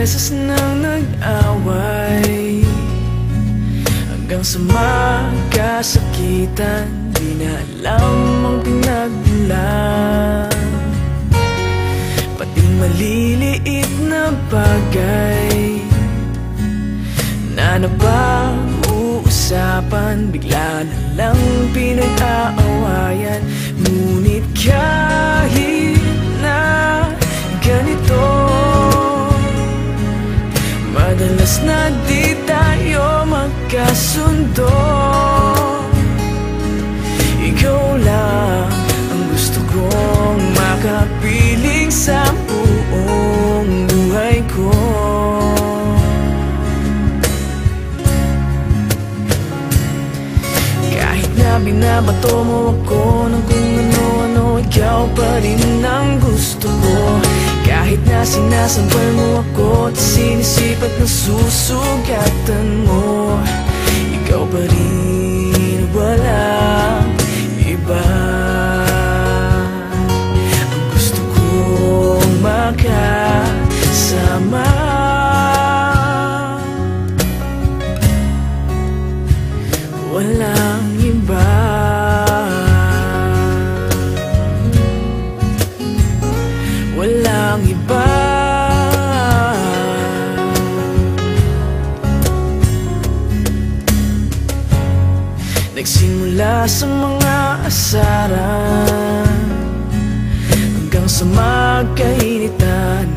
beses nang nag-away, hanggang sa magkasakitan. Di na alam ang pinagmulan, pati maliliit na bagay na napag-uusapan, bigla na lang pinag-aawayan. Ngunit kahit na ganito, madalas na di tayo magkasundo. Ikaw lang ang gusto kong makapiling sa buong buhay ko. Kahit na binabato mo ako ng kung ano-ano, ikaw pa rin ang gusto ko. Kahit na sinasampal mo ako at sinisipat na susugatan mo, ikaw pa rin, walang iba. Ang gusto kong makasama, walang iba. Walang iba. Nagsimula sa mga asaran hanggang sa magkainitan,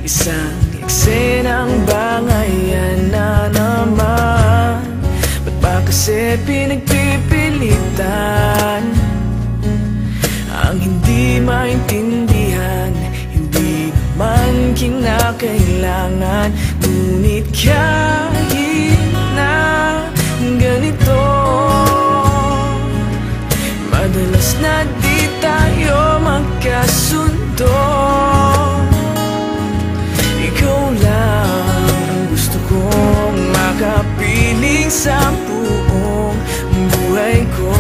isang eksenang bangayan na naman. Ba't ba kasi pinagpipilitan ang hindi maintindihan? Hindi naman kinakailangan. Ngunit kahit na ganito, madalas na di tayo magkasundo. Ikaw lang ang gusto kong makapiling sa buong buhay ko.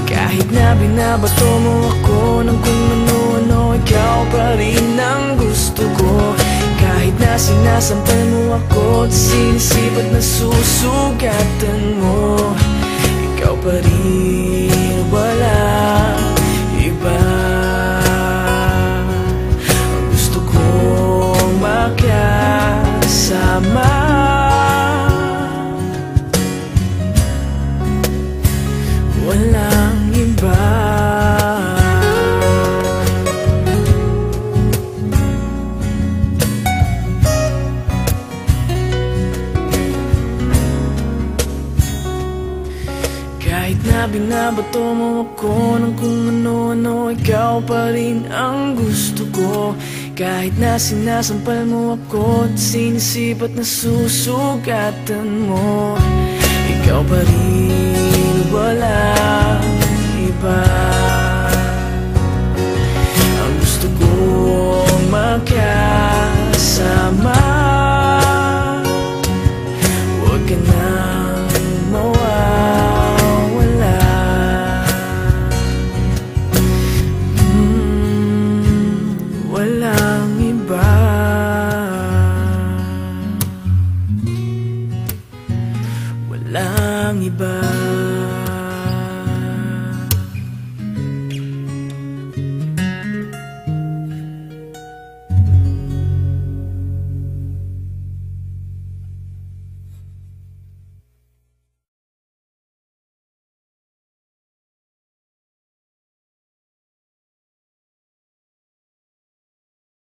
Kahit na binabato mo ako ng kung ano-ano, ikaw pa rin ang gusto ko. Kahit na sinasampal mo ako at sinisipat na susugatan mo, ikaw pa rin, walang iba. Ang gusto kong makasama, walang iba. Kahit na binabato mo ako ng kung ano-ano, ikaw pa rin ang gusto ko. Kahit na sinasampal mo ako at sinisipat na susugatan mo, ikaw pa rin, walang iba. Ang gusto kong makasama, huwag ka nang mawawala. Walang iba. Walang iba.